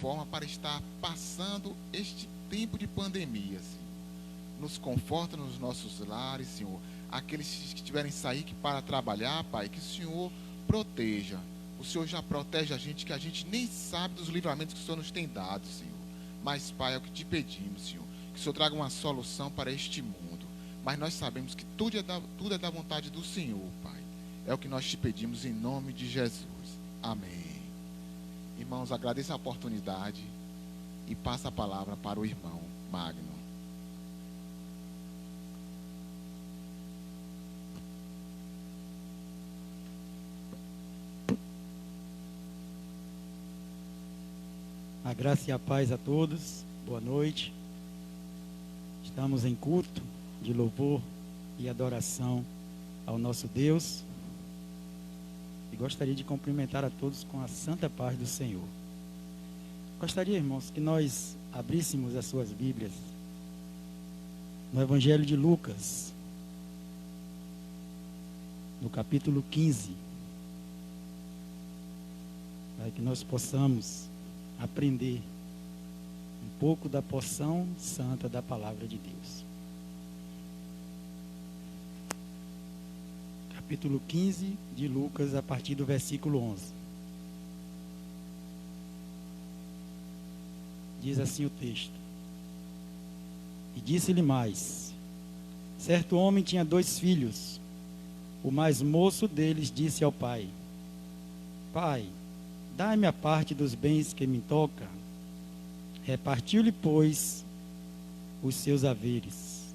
forma para estar passando este tempo de pandemia, Senhor. Nos conforta nos nossos lares, Senhor. Aqueles que tiverem sair para trabalhar, Pai, que o Senhor proteja. O Senhor já protege a gente, que a gente nem sabe dos livramentos que o Senhor nos tem dado, Senhor. Mas, Pai, é o que te pedimos, Senhor, que o Senhor traga uma solução para este mundo. Mas nós sabemos que tudo é da vontade do Senhor, Pai. É o que nós te pedimos em nome de Jesus. Amém. Irmãos, agradeço a oportunidade e passa a palavra para o irmão Magno. A graça e a paz a todos, boa noite. Estamos em culto de louvor e adoração ao nosso Deus. E gostaria de cumprimentar a todos com a santa paz do Senhor. Gostaria, irmãos, que nós abríssemos as suas Bíblias no Evangelho de Lucas, no capítulo 15, para que nós possamos aprender um pouco da porção santa da palavra de Deus. Capítulo 15 de Lucas, a partir do versículo 11. Diz assim o texto: E disse-lhe mais: Certo homem tinha 2 filhos. O mais moço deles disse ao pai: Pai, dai-me a parte dos bens que me toca. Repartiu-lhe, pois, os seus haveres.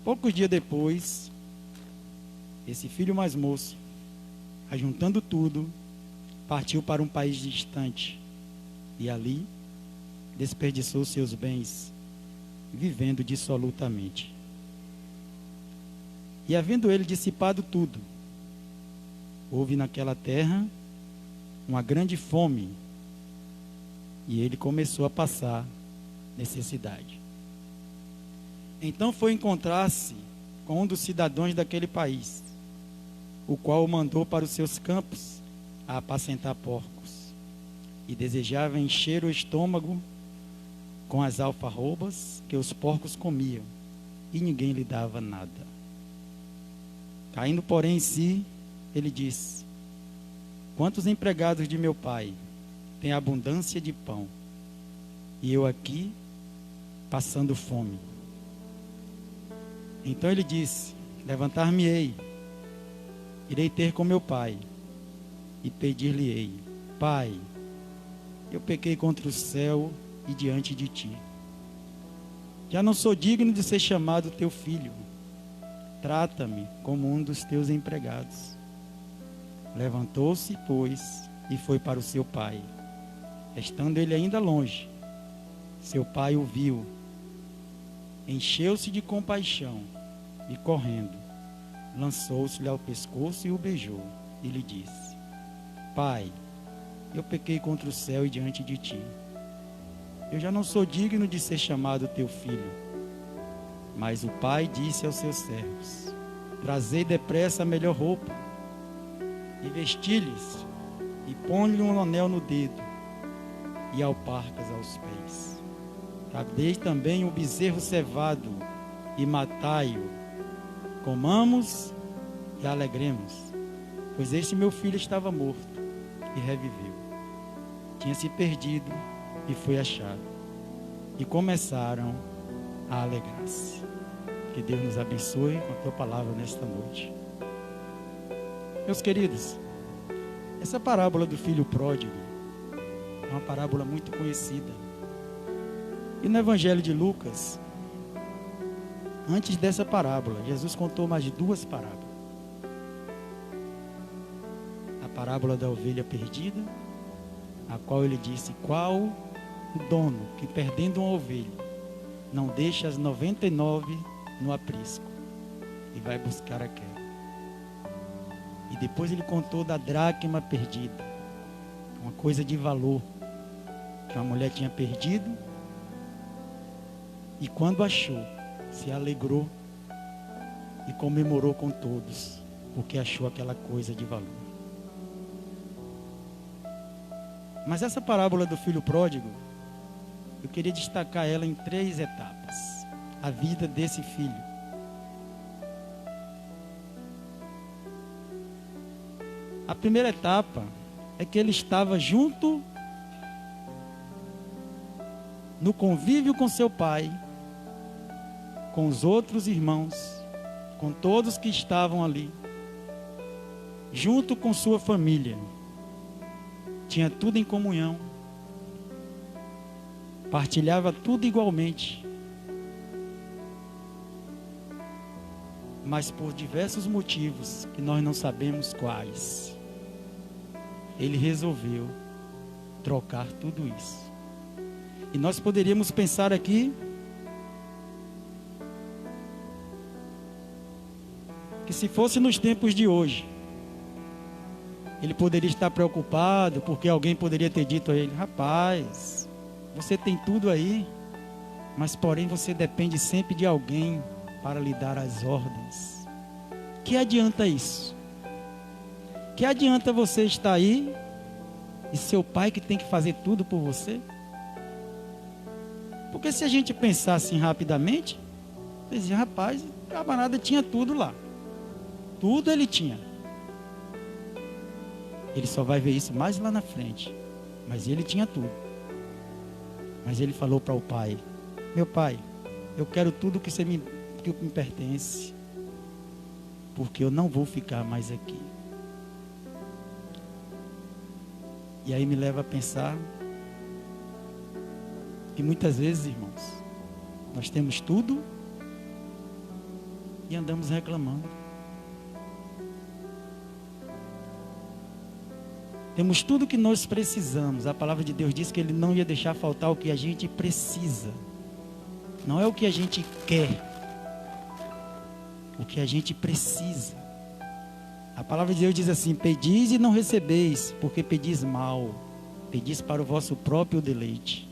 Poucos dias depois, esse filho mais moço, ajuntando tudo, partiu para um país distante e ali desperdiçou seus bens, vivendo dissolutamente. E havendo ele dissipado tudo, houve naquela terra uma grande fome, e ele começou a passar necessidade. Então foi encontrar-se com um dos cidadãos daquele país, o qual o mandou para os seus campos a apacentar porcos, e desejava encher o estômago com as alfarrobas que os porcos comiam, e ninguém lhe dava nada. Caindo, porém, em si, ele disse: Quantos empregados de meu pai têm abundância de pão, e eu aqui passando fome? Então ele disse: Levantar-me-ei, irei ter com meu pai, e pedir-lhe-ei: Pai, eu pequei contra o céu e diante de ti. Já não sou digno de ser chamado teu filho. Trata-me como um dos teus empregados. Levantou-se, pois, e foi para o seu pai. Estando ele ainda longe, seu pai o viu, encheu-se de compaixão e, correndo, lançou-se-lhe ao pescoço e o beijou, e lhe disse: Pai, eu pequei contra o céu e diante de ti. Eu já não sou digno de ser chamado teu filho. Mas o pai disse aos seus servos: Trazei depressa a melhor roupa, e vesti-lhes, e põe-lhe um anel no dedo, e alparcas aos pés. Trazei também um bezerro cevado, e matai-o. Comamos e alegremos, pois este meu filho estava morto e reviveu. Tinha se perdido e foi achado. E começaram a alegrar-se. Que Deus nos abençoe com a tua palavra nesta noite. Meus queridos, essa parábola do filho pródigo é uma parábola muito conhecida. E no Evangelho de Lucas, antes dessa parábola, Jesus contou mais 2 parábolas. A parábola da ovelha perdida, a qual ele disse: Qual o dono que, perdendo uma ovelha, não deixa as 99 no aprisco e vai buscar aquela? E depois ele contou da dracma perdida, uma coisa de valor que uma mulher tinha perdido, e quando achou, se alegrou e comemorou com todos, porque achou aquela coisa de valor. Mas essa parábola do filho pródigo eu queria destacar ela em 3 etapas. A vida desse filho. A primeira etapa é que ele estava junto no convívio com seu pai, com os outros irmãos, com todos que estavam ali, junto com sua família. Tinha tudo em comunhão, partilhava tudo igualmente. Mas por diversos motivos, que nós não sabemos quais, ele resolveu trocar tudo isso. E nós poderíamos pensar aqui que se fosse nos tempos de hoje, ele poderia estar preocupado porque alguém poderia ter dito a ele: rapaz, você tem tudo aí, mas porém você depende sempre de alguém para lhe dar as ordens. Que adianta isso? Que adianta você estar aí e seu pai que tem que fazer tudo por você? Porque se a gente pensar assim rapidamente, você dizia: rapaz, o camarada tinha tudo lá. Tudo ele tinha. Ele só vai ver isso mais lá na frente. Mas ele tinha tudo. Mas ele falou para o pai: meu pai, eu quero tudo que me pertence, porque eu não vou ficar mais aqui. E aí me leva a pensar que muitas vezes, irmãos, nós temos tudo e andamos reclamando. Temos tudo que nós precisamos. A palavra de Deus diz que Ele não ia deixar faltar o que a gente precisa. Não é o que a gente quer, o que a gente precisa. A palavra de Deus diz assim: pedis e não recebeis, porque pedis mal, pedis para o vosso próprio deleite.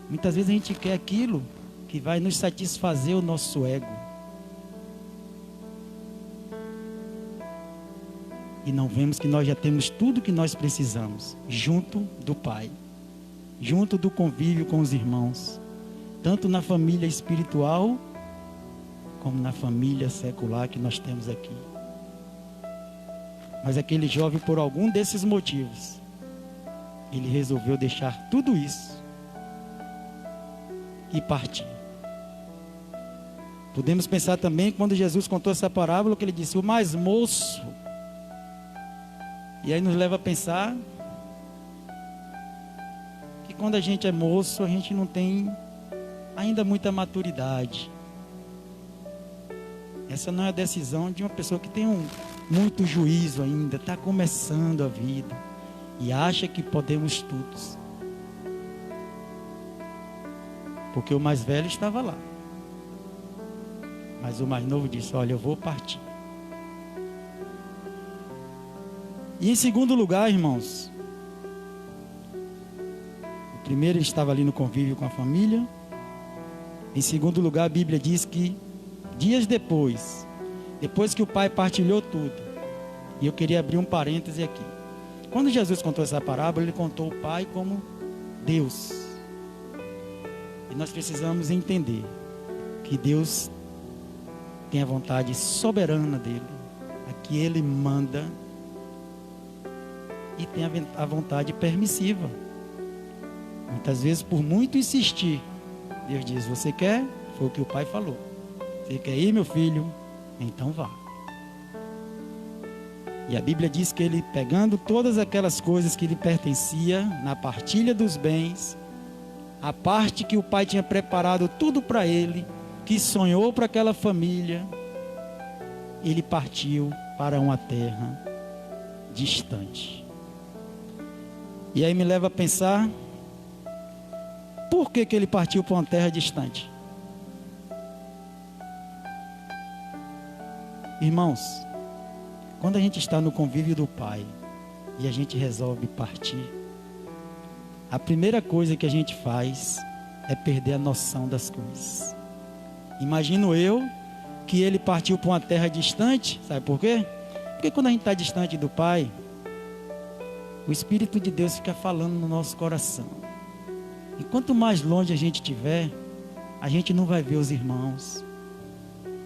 Muitas vezes a gente quer aquilo que vai nos satisfazer o nosso ego, e não vemos que nós já temos tudo que nós precisamos, junto do Pai, junto do convívio com os irmãos, tanto na família espiritual, como na família secular que nós temos aqui. Mas aquele jovem, por algum desses motivos, ele resolveu deixar tudo isso e partir. Podemos pensar também, quando Jesus contou essa parábola, que ele disse: o mais moço. E aí nos leva a pensar que quando a gente é moço, a gente não tem ainda muita maturidade. Essa não é a decisão de uma pessoa que tem muito juízo ainda, está começando a vida e acha que podemos tudo. Porque o mais velho estava lá, mas o mais novo disse: olha, eu vou partir. E em segundo lugar, irmãos, o primeiro estava ali no convívio com a família. Em segundo lugar, a Bíblia diz que dias depois que o pai partilhou tudo, e eu queria abrir um parêntese aqui. Quando Jesus contou essa parábola, ele contou o pai como Deus. E nós precisamos entender que Deus tem a vontade soberana dele, a que ele manda, e tem a vontade permissiva. Muitas vezes, por muito insistir, Deus diz: você quer? Foi o que o pai falou. Você quer ir, meu filho? Então vá. E a Bíblia diz que ele, pegando todas aquelas coisas que lhe pertencia, na partilha dos bens, a parte que o pai tinha preparado tudo para ele, que sonhou para aquela família, ele partiu para uma terra distante. E aí me leva a pensar, por que ele partiu para uma terra distante? Irmãos, quando a gente está no convívio do Pai e a gente resolve partir, a primeira coisa que a gente faz é perder a noção das coisas. Imagino eu que ele partiu para uma terra distante. Sabe por quê? Porque quando a gente está distante do Pai, o Espírito de Deus fica falando no nosso coração. E quanto mais longe a gente estiver, a gente não vai ver os irmãos.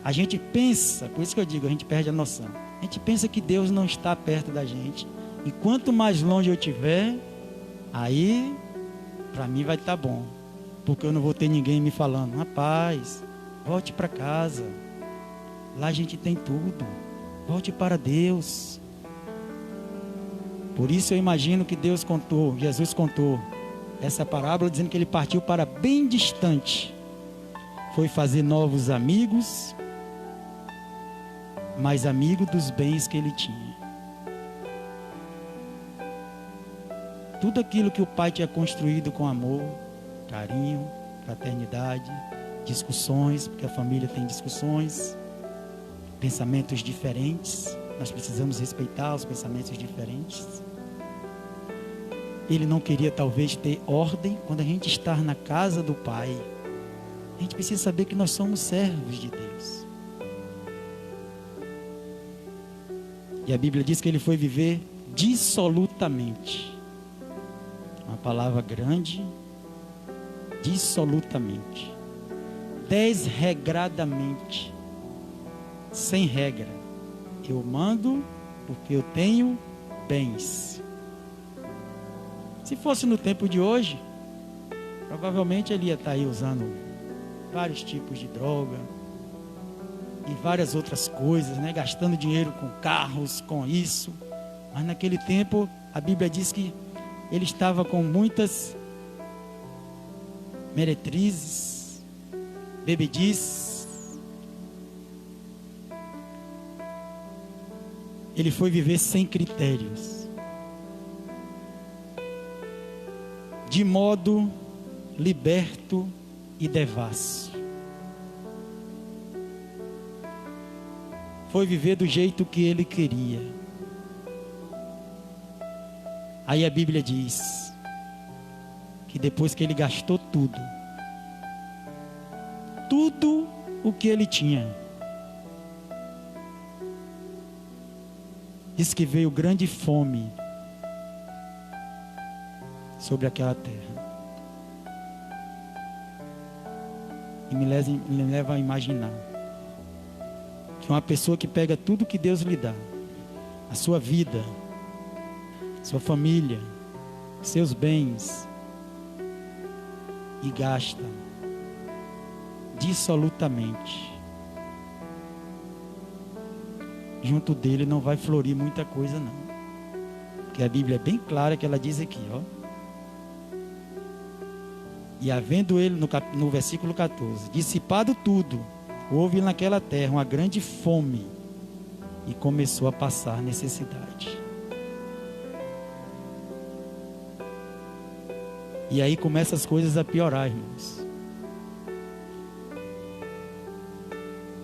A gente pensa, por isso que eu digo, a gente perde a noção. A gente pensa que Deus não está perto da gente. E quanto mais longe eu estiver, aí, para mim vai estar bom. Porque eu não vou ter ninguém me falando, rapaz, volte para casa. Lá a gente tem tudo. Volte para Deus. Por isso eu imagino que Jesus contou essa parábola dizendo que ele partiu para bem distante. Foi fazer novos amigos, mas amigo dos bens que ele tinha. Tudo aquilo que o pai tinha construído com amor, carinho, fraternidade, discussões, porque a família tem discussões, pensamentos diferentes, nós precisamos respeitar os pensamentos diferentes. Ele não queria talvez ter ordem. Quando a gente está na casa do Pai, a gente precisa saber que nós somos servos de Deus. E a Bíblia diz que ele foi viver dissolutamente. Uma palavra grande. Dissolutamente. Desregradamente. Sem regra. Eu mando porque eu tenho bens. Se fosse no tempo de hoje, provavelmente ele ia estar aí usando vários tipos de droga e várias outras coisas, né? Gastando dinheiro com carros, com isso. Mas naquele tempo, a Bíblia diz que ele estava com muitas meretrizes, bebedices. Ele foi viver sem critérios. De modo liberto e devasso. Foi viver do jeito que ele queria. Aí a Bíblia diz que depois que ele gastou tudo o que ele tinha, diz que veio grande fome sobre aquela terra. E me leva a imaginar que uma pessoa que pega tudo que Deus lhe dá, a sua vida, sua família, seus bens, e gasta dissolutamente, junto dele não vai florir muita coisa não. Porque a Bíblia é bem clara que ela diz aqui, ó. E havendo ele, no versículo 14, dissipado tudo, houve naquela terra uma grande fome e começou a passar necessidade. E aí começam as coisas a piorar, irmãos.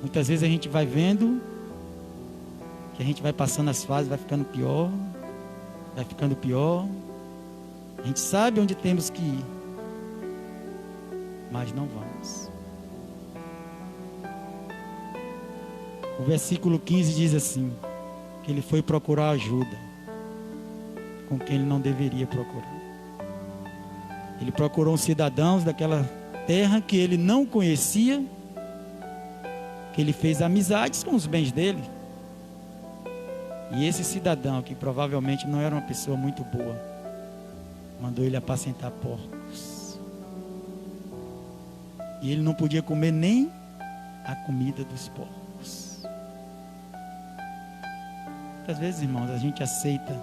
Muitas vezes a gente vai vendo que a gente vai passando as fases, vai ficando pior, vai ficando pior. A gente sabe onde temos que ir, mas não vamos. O versículo 15 diz assim, que ele foi procurar ajuda com quem ele não deveria procurar. Ele procurou uns cidadãos daquela terra que ele não conhecia, que ele fez amizades com os bens dele. E esse cidadão, que provavelmente não era uma pessoa muito boa, mandou ele apacentar porcos. E ele não podia comer nem a comida dos porcos. Muitas vezes, irmãos, a gente aceita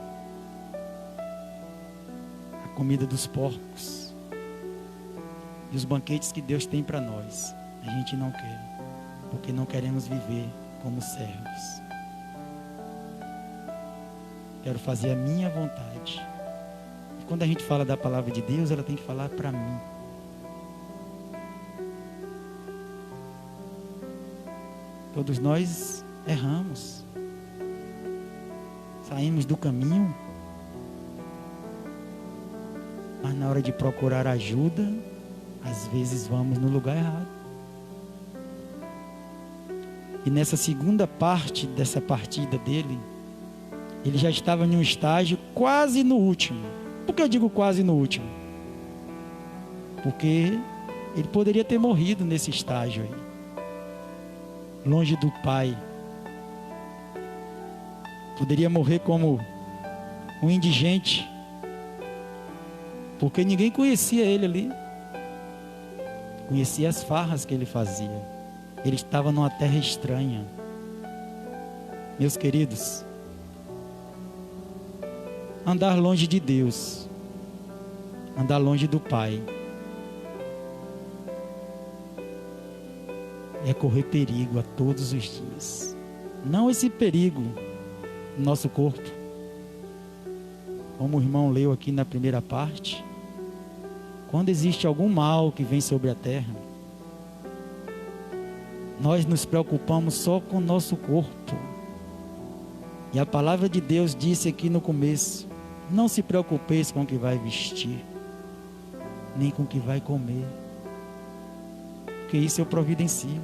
a comida dos porcos e os banquetes que Deus tem para nós. A gente não quer, porque não queremos viver como servos. Quero fazer a minha vontade. E quando a gente fala da palavra de Deus, ela tem que falar para mim. Todos nós erramos. Saímos do caminho. Mas na hora de procurar ajuda, às vezes vamos no lugar errado. E nessa segunda parte dessa partida dele, ele já estava em um estágio quase no último. Por que eu digo quase no último? porque ele poderia ter morrido nesse estágio aí, longe do pai. Poderia morrer como um indigente, porque ninguém conhecia ele ali. Conhecia as farras que ele fazia. Ele estava numa terra estranha. Meus queridos, andar longe de Deus, andar longe do Pai, é correr perigo a todos os dias. Não esse perigo no nosso corpo, como o irmão leu aqui na primeira parte. Quando existe algum mal que vem sobre a terra, nós nos preocupamos só com o nosso corpo. E a palavra de Deus disse aqui no começo: não se preocupeis com o que vai vestir, nem com o que vai comer, porque isso eu providencio.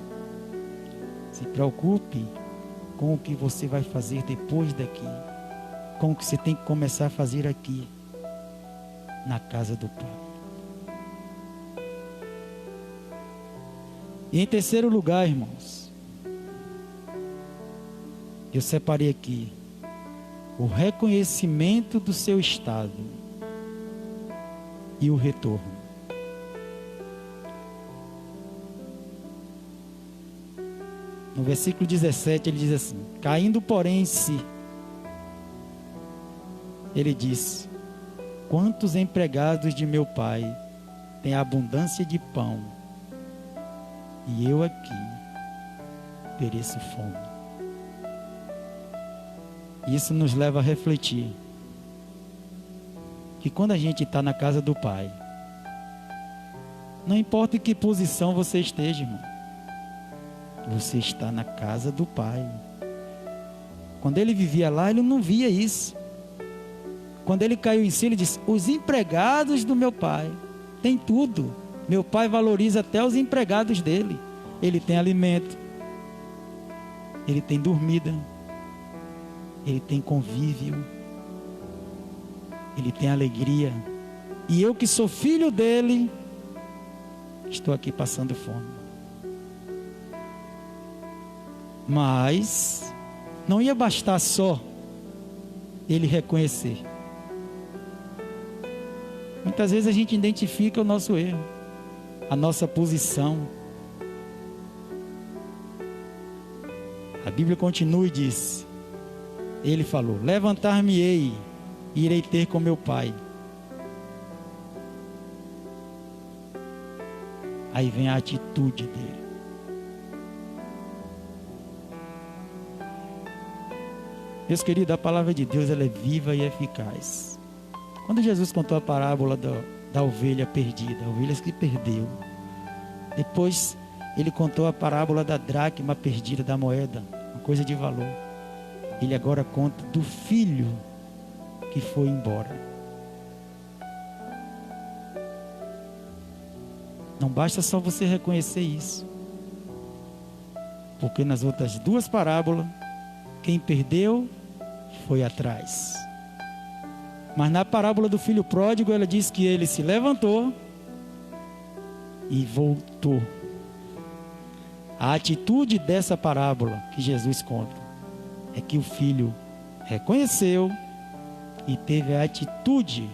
Se preocupe com o que você vai fazer depois daqui, com o que você tem que começar a fazer aqui, na casa do Pai. E em terceiro lugar, irmãos, eu separei aqui o reconhecimento do seu estado e o retorno. No versículo 17 ele diz assim: caindo porém em si, ele disse: quantos empregados de meu pai têm abundância de pão, e eu aqui pereço fome. Isso nos leva a refletir que quando a gente está na casa do Pai, não importa em que posição você esteja, irmão, você está na casa do Pai. Quando ele vivia lá, ele não via isso. Quando ele caiu em si, ele disse: os empregados do meu Pai têm tudo. Meu Pai valoriza até os empregados dele. Ele tem alimento, ele tem dormida, ele tem convívio, ele tem alegria. E eu, que sou filho dele, estou aqui passando fome. Mas não ia bastar só ele reconhecer. Muitas vezes a gente identifica o nosso erro, a nossa posição. A Bíblia continua e diz: ele falou: levantar-me-ei e irei ter com meu pai. Aí vem a atitude dele. Meus queridos, a palavra de Deus, ela é viva e eficaz. Quando Jesus contou a parábola da ovelha perdida, a ovelha que perdeu, depois ele contou a parábola da dracma perdida, da moeda, uma coisa de valor. Ele agora conta do filho que foi embora. Não basta só você reconhecer isso, porque nas outras duas parábolas, quem perdeu foi atrás. Mas na parábola do filho pródigo, ela diz que ele se levantou e voltou. A atitude dessa parábola que Jesus conta é que o filho reconheceu e teve a atitude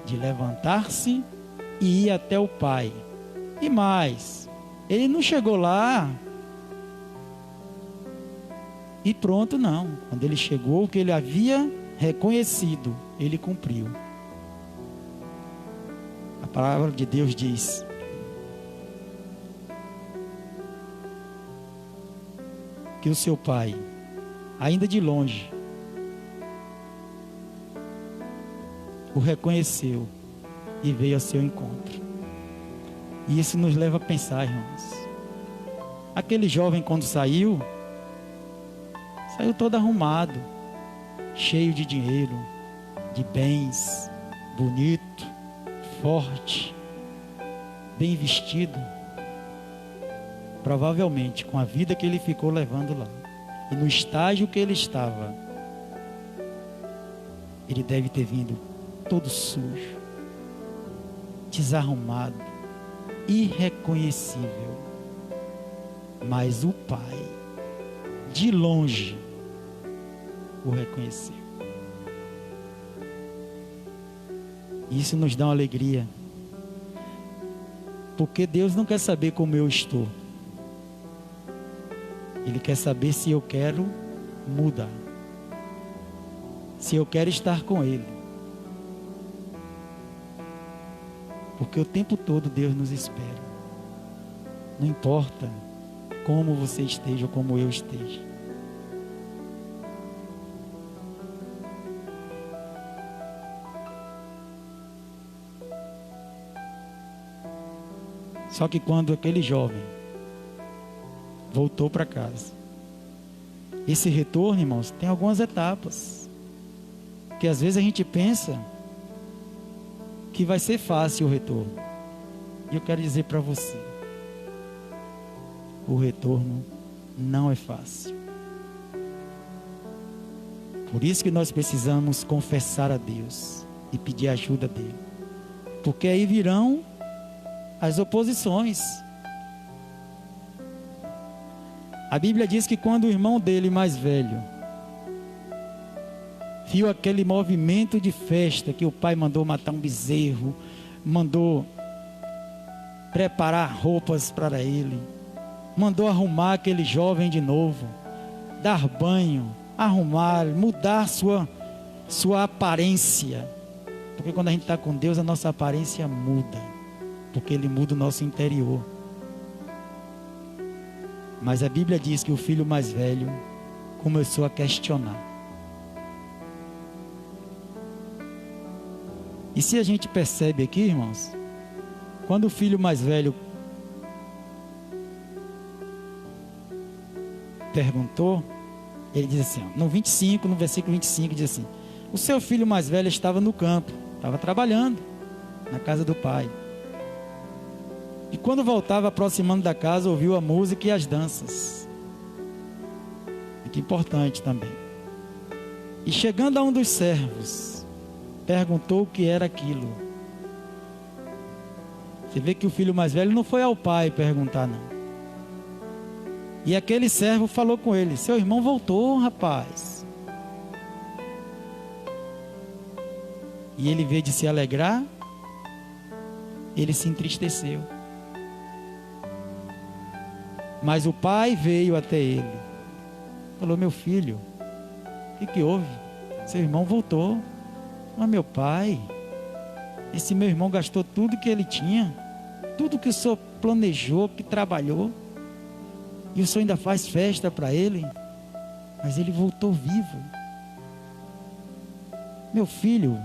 de levantar-se e ir até o pai. E mais, ele não chegou lá e pronto, não. Quando ele chegou, o que ele havia reconhecido, ele cumpriu. A palavra de Deus diz: que o seu pai, ainda de longe, o reconheceu e veio ao seu encontro. E isso nos leva a pensar, irmãos. Aquele jovem, quando saiu todo arrumado, cheio de dinheiro, de bens, bonito, forte, bem vestido. Provavelmente com a vida que ele ficou levando lá e no estágio que ele estava, ele deve ter vindo todo sujo, de desarrumado, irreconhecível. Mas o pai, de longe, o reconheceu. Isso nos dá uma alegria, porque Deus não quer saber como eu estou. Ele quer saber se eu quero mudar, se eu quero estar com Ele. Porque o tempo todo Deus nos espera. Não importa como você esteja ou como eu esteja. Só que quando aquele jovem voltou para casa, esse retorno, irmãos, tem algumas etapas. Que às vezes a gente pensa que vai ser fácil o retorno. E eu quero dizer para você, o retorno não é fácil. Por isso que nós precisamos confessar a Deus e pedir ajuda dele. Porque aí virão as oposições. A Bíblia diz que quando o irmão dele mais velho viu aquele movimento de festa, que o pai mandou matar um bezerro, mandou preparar roupas para ele, mandou arrumar aquele jovem de novo, dar banho, arrumar, mudar sua aparência. Porque quando a gente está com Deus, a nossa aparência muda, porque Ele muda o nosso interior. Mas a Bíblia diz que o filho mais velho começou a questionar. E se a gente percebe aqui, irmãos, quando o filho mais velho perguntou, ele diz assim, no 25, no versículo 25, diz assim: o seu filho mais velho estava no campo, estava trabalhando na casa do pai. E quando voltava aproximando da casa, ouviu a música e as danças. Muito importante também. E chegando a um dos servos, perguntou o que era aquilo. Você vê que o filho mais velho não foi ao pai perguntar, não. E aquele servo falou com ele: seu irmão voltou, rapaz. E ele, em vez de se alegrar, ele se entristeceu. Mas o pai veio até ele, falou: meu filho, o que houve? Seu irmão voltou. Mas meu pai, esse meu irmão gastou tudo que ele tinha, tudo que o senhor planejou, que trabalhou, e o senhor ainda faz festa para ele, mas ele voltou vivo. Meu filho,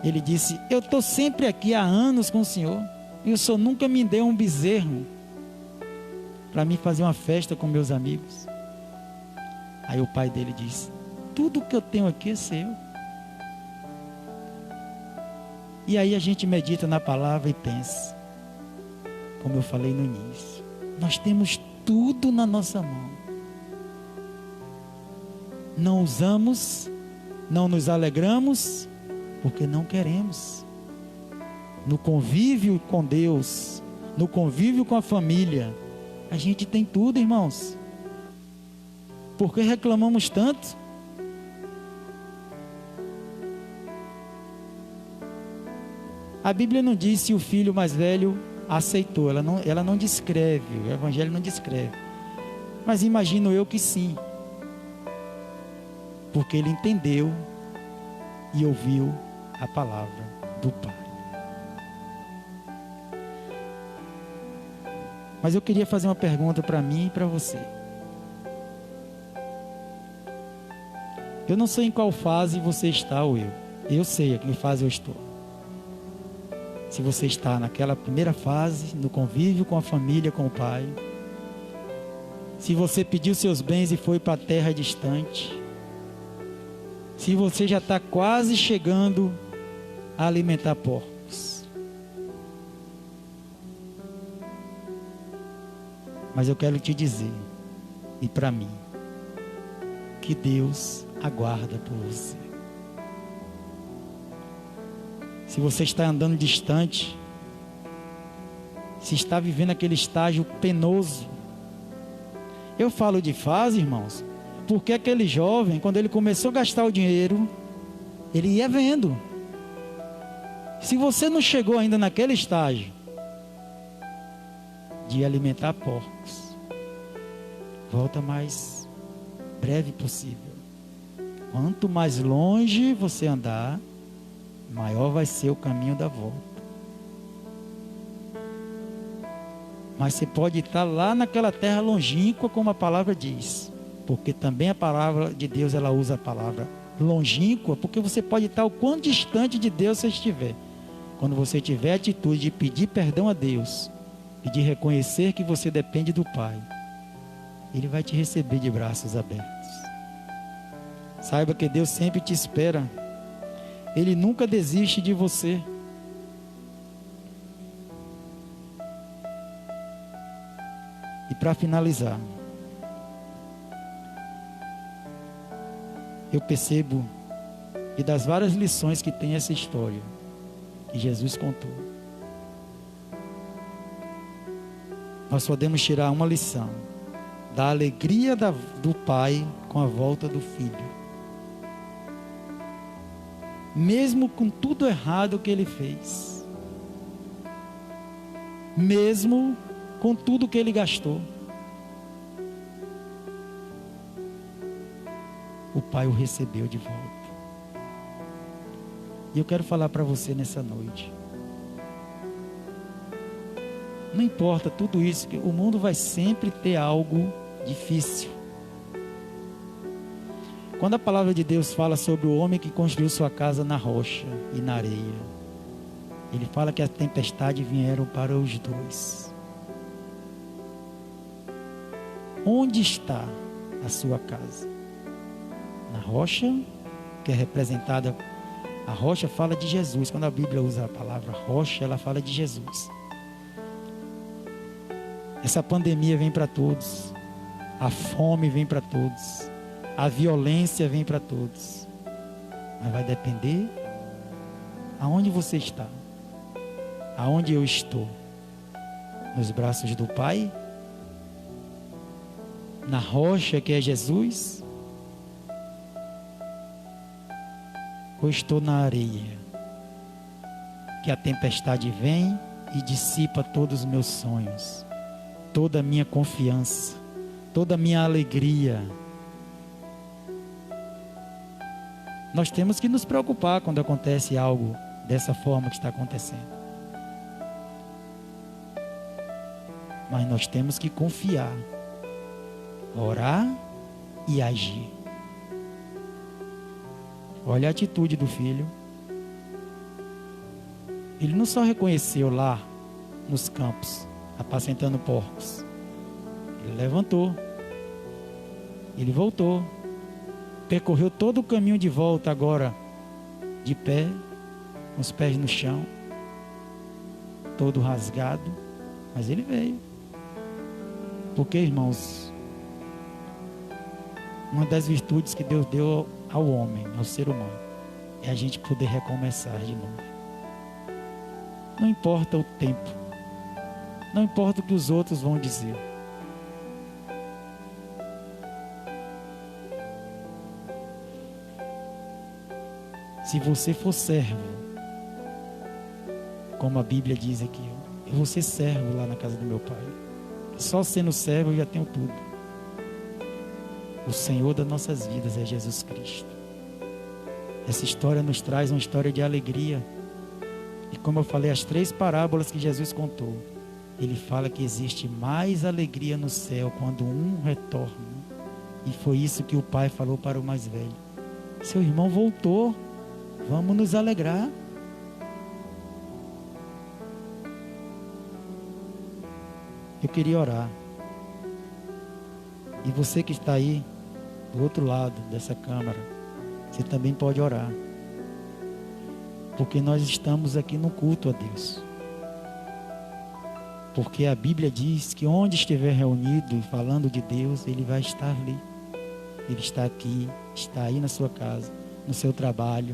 ele disse: eu estou sempre aqui há anos com o senhor, e o senhor nunca me deu um bezerro para mim fazer uma festa com meus amigos. Aí o pai dele disse: tudo que eu tenho aqui é seu. E aí a gente medita na palavra e pensa, como eu falei no início, nós temos tudo na nossa mão. Não usamos, não nos alegramos, porque não queremos. No convívio com Deus, no convívio com a família, a gente tem tudo, irmãos. Por que reclamamos tanto? A Bíblia não diz se o filho mais velho aceitou, ela não descreve, o Evangelho não descreve. Mas imagino eu que sim. Porque ele entendeu e ouviu a palavra do Pai. Mas eu queria fazer uma pergunta para mim e para você. Eu não sei em qual fase você está ou eu. Eu sei em que fase eu estou. Se você está naquela primeira fase, no convívio com a família, com o pai. Se você pediu seus bens e foi para a terra distante. Se você já está quase chegando a alimentar porcos. Mas eu quero te dizer, e para mim, que Deus aguarda por você. se você está andando distante, se está vivendo aquele estágio penoso. Eu falo de fase, irmãos, porque aquele jovem, quando ele começou a gastar o dinheiro, ele ia vendo. Se você não chegou ainda naquele estágio de alimentar porcos, volta mais breve possível. Quanto mais longe você andar, maior vai ser o caminho da volta. Mas você pode estar lá naquela terra longínqua, como a palavra diz. Porque também a palavra de Deus, ela usa a palavra longínqua, porque você pode estar o quão distante de Deus você estiver. Quando você tiver a atitude de pedir perdão a Deus e de reconhecer que você depende do Pai, Ele vai te receber de braços abertos. Saiba que Deus sempre te espera. Ele nunca desiste de você. E para finalizar, eu percebo que das várias lições que tem essa história, que Jesus contou, nós podemos tirar uma lição da alegria do pai com a volta do filho. Mesmo com tudo errado que ele fez, mesmo com tudo que ele gastou, o pai o recebeu de volta. E eu quero falar para você nessa noite, não importa tudo isso, que o mundo vai sempre ter algo difícil. Quando a palavra de Deus fala sobre o homem que construiu sua casa na rocha e na areia, ele fala que a tempestade vieram para os dois. Onde está a sua casa? Na rocha, que é representada, a rocha fala de Jesus. Quando a Bíblia usa a palavra rocha, ela fala de Jesus. Essa pandemia vem para todos, a fome vem para todos, a violência vem para todos, mas vai depender aonde você está, aonde eu estou, nos braços do Pai, na rocha que é Jesus, ou estou na areia, que a tempestade vem e dissipa todos os meus sonhos, toda a minha confiança, toda a minha alegria. Nós temos que nos preocupar quando acontece algo dessa forma que está acontecendo. Mas nós temos que confiar, orar e agir. Olha a atitude do filho. Ele não só reconheceu lá nos campos, apacentando porcos. Ele levantou. Ele voltou. Percorreu todo o caminho de volta agora, de pé, com os pés no chão, todo rasgado, mas ele veio. Porque, irmãos, uma das virtudes que Deus deu ao homem, ao ser humano, é a gente poder recomeçar de novo. Não importa o tempo, não importa o que os outros vão dizer. Se você for servo, como a Bíblia diz aqui, eu vou ser servo lá na casa do meu Pai. Só sendo servo eu já tenho tudo. O Senhor das nossas vidas é Jesus Cristo. Essa história nos traz uma história de alegria. E como eu falei, as 3 parábolas que Jesus contou, ele fala que existe mais alegria no céu quando um retorna. E foi isso que o pai falou para o mais velho. Seu irmão voltou. Vamos nos alegrar. Eu queria orar. E você que está aí, do outro lado dessa câmara, você também pode orar. Porque nós estamos aqui no culto a Deus. Porque a Bíblia diz que onde estiver reunido falando de Deus, Ele vai estar ali. Ele está aqui, está aí na sua casa, no seu trabalho.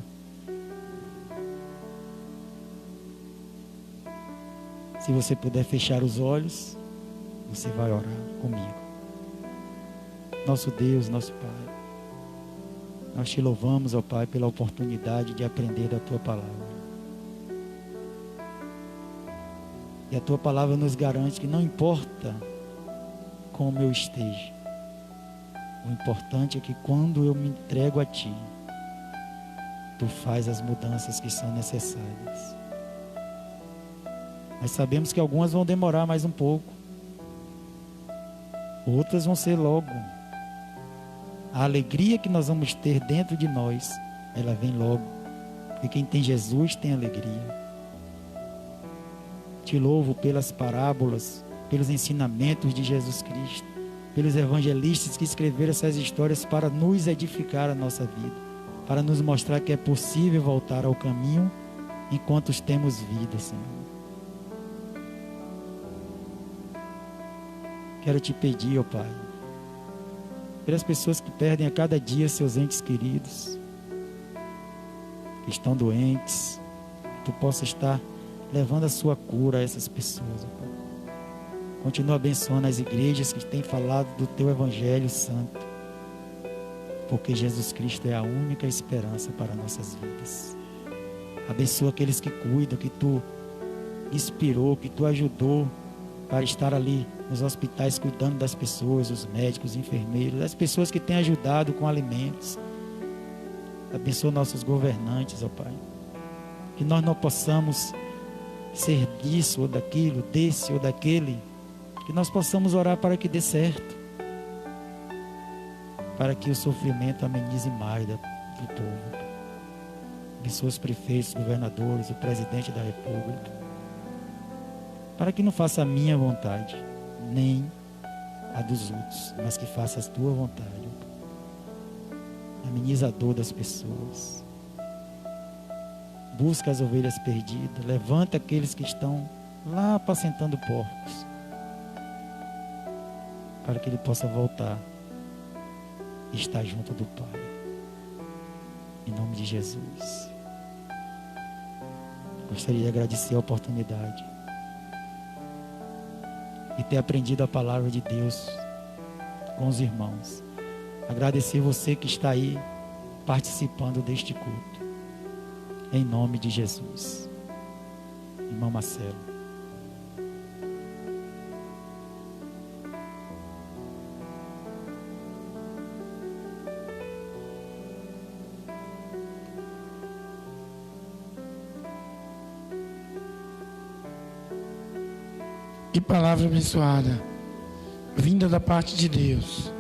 Se você puder fechar os olhos, você vai orar comigo. Nosso Deus, nosso Pai, nós te louvamos, ó Pai, pela oportunidade de aprender da Tua palavra. E a Tua palavra nos garante que não importa como eu esteja, o importante é que quando eu me entrego a Ti, Tu faz as mudanças que são necessárias. Nós sabemos que algumas vão demorar mais um pouco, outras vão ser logo. A alegria que nós vamos ter dentro de nós, ela vem logo. Porque quem tem Jesus tem alegria. Te louvo pelas parábolas, pelos ensinamentos de Jesus Cristo, pelos evangelistas que escreveram essas histórias para nos edificar a nossa vida, para nos mostrar que é possível voltar ao caminho enquanto temos vida, Senhor. Quero te pedir, ó Pai, pelas pessoas que perdem a cada dia seus entes queridos, que estão doentes, que Tu possa estar levando a sua cura a essas pessoas, ó Pai. Continua abençoando as igrejas que têm falado do Teu Evangelho Santo, porque Jesus Cristo é a única esperança para nossas vidas. Abençoa aqueles que cuidam, que Tu inspirou, que Tu ajudou para estar ali nos hospitais cuidando das pessoas, os médicos, os enfermeiros, as pessoas que têm ajudado com alimentos. Abençoa nossos governantes, ó Pai. Que nós não possamos ser disso ou daquilo, desse ou daquele. Que nós possamos orar para que dê certo, para que o sofrimento amenize mais do povo. Abençoa os prefeitos, governadores, o presidente da República, para que não faça a minha vontade, nem a dos outros, mas que faça a Tua vontade. Ameniza a dor das pessoas. Busca as ovelhas perdidas. Levanta aqueles que estão lá apacentando porcos, para que ele possa voltar e estar junto do Pai. Em nome de Jesus. Gostaria de agradecer a oportunidade e ter aprendido a palavra de Deus com os irmãos. Agradecer você que está aí participando deste culto. Em nome de Jesus. Irmão Marcelo. Que palavra abençoada, vinda da parte de Deus,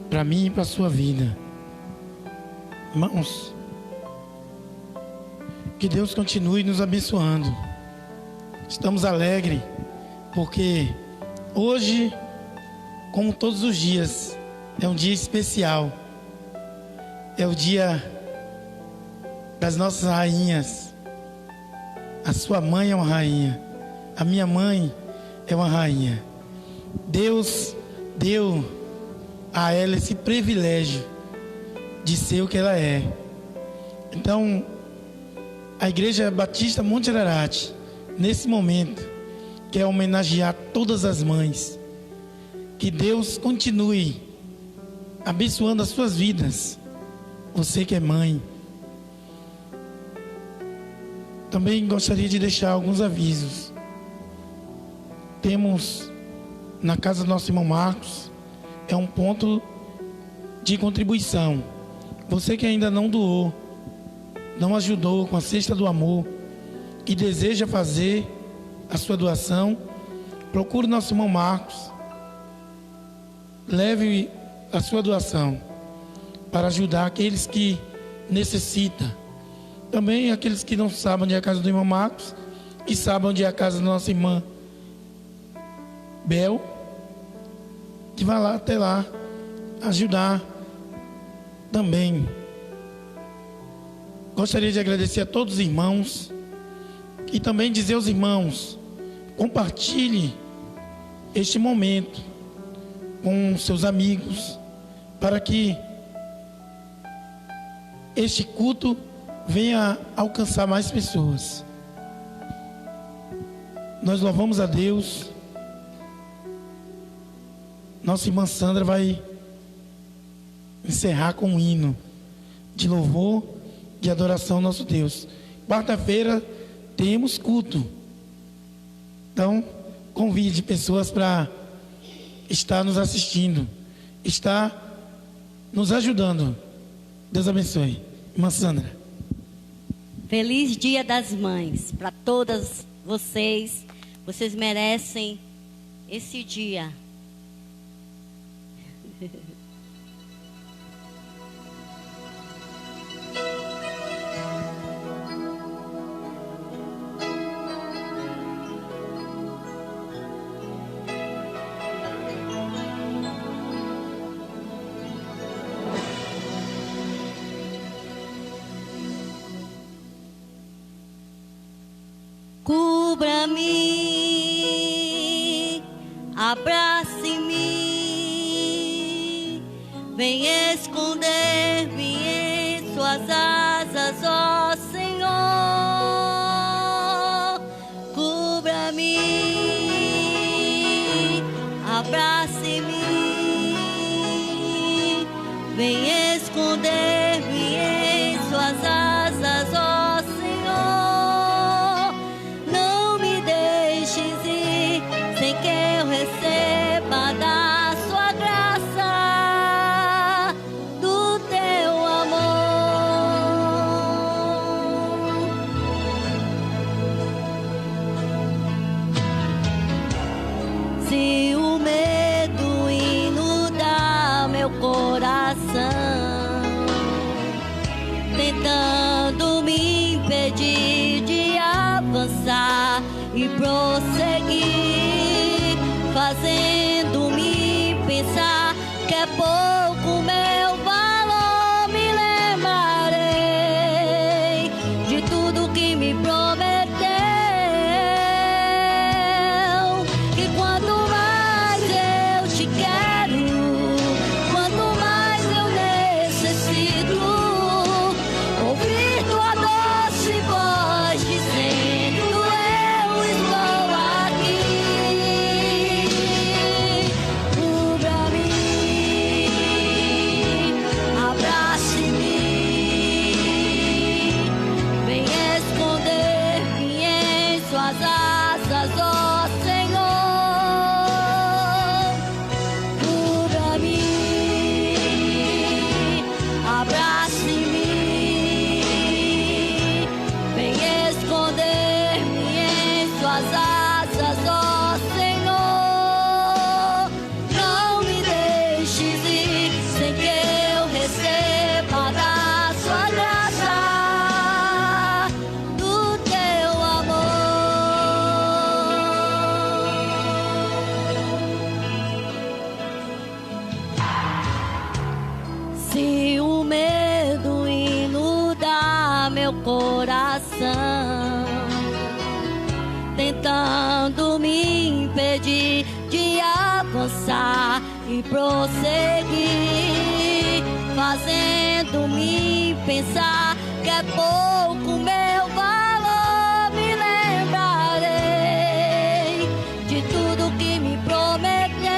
para mim e para a sua vida. Irmãos, que Deus continue nos abençoando. Estamos alegres, porque hoje, como todos os dias, é um dia especial. É o dia das nossas rainhas. A sua mãe é uma rainha, a minha mãe é uma rainha. Deus deu a ela esse privilégio de ser o que ela é. Então, a Igreja Batista Monte Ararat, nesse momento, quer homenagear todas as mães. Que Deus continue abençoando as suas vidas. Você que é mãe. Também gostaria de deixar alguns avisos. Temos na casa do nosso irmão Marcos, é um ponto de contribuição. Você que ainda não doou, não ajudou com a cesta do amor e deseja fazer a sua doação, procure nosso irmão Marcos, leve a sua doação para ajudar aqueles que necessitam. Também aqueles que não sabem onde é a casa do irmão Marcos e sabem onde é a casa da nossa irmã Bel, que vai lá até lá ajudar também. Gostaria de agradecer a todos os irmãos e também dizer aos irmãos: compartilhe este momento com seus amigos, para que este culto venha alcançar mais pessoas. nós louvamos a Deus. Nossa irmã Sandra vai encerrar com um hino de louvor, de adoração ao nosso Deus. Quarta-feira temos culto. Então, convide pessoas para estar nos assistindo, estar nos ajudando. Deus abençoe. Irmã Sandra. Feliz Dia das Mães para todas vocês. Vocês merecem esse dia. Cubra-me, abrace-me, vem esconder-me em suas asas, ó Senhor. Cubra-me, abrace-me, vem esconder-me em suas asas, ó Senhor. Sem que eu receba da sua graça, do teu amor. Se o medo inundar meu coração, tentando me impedir de avançar e prosseguir, fazendo-me pensar que é pouco meu valor, me lembrarei de tudo que me prometeu, que quanto mais eu te quero, quanto mais eu necessito ouvir tua doce voz dizendo: eu estou aqui. Cubra-me, abrace-me, vem esconder-me em suas asas, ó Senhor. Cubra-me, abrace-me, vem esconder-me em suas asas, ó Senhor. Não me deixes ir sem que eu receba da sua graça, do teu amor. Se o medo inundar meu coração, tentando me impedir de avançar e prosseguir, fazendo-me pensar que é pouco meu valor, me lembrarei de tudo que me prometeu,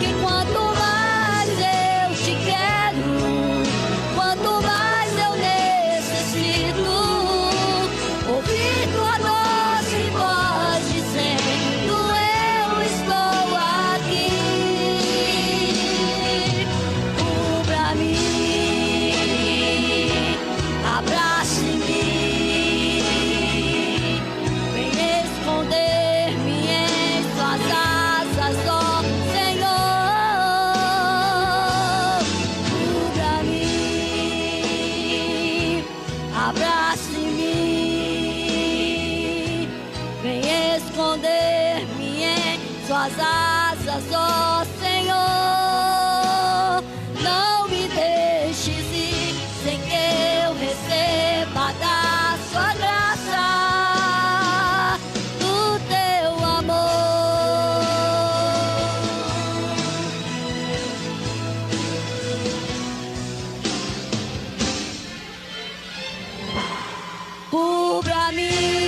que quanto mais eu te quero, quanto mais eu necessito ouvir tua doce voz dizendo: eu estou aqui. Cubra-me, abrace-me, vem esconder-me em suas asas, ó Senhor. Cubra-me, abrace-me, vem esconder-me em suas asas, ó Senhor. Não me deixes ir sem que eu receba da sua graça, do teu amor. Cubra-me,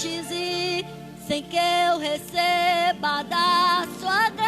deixes ir, sem que eu receba da sua graça.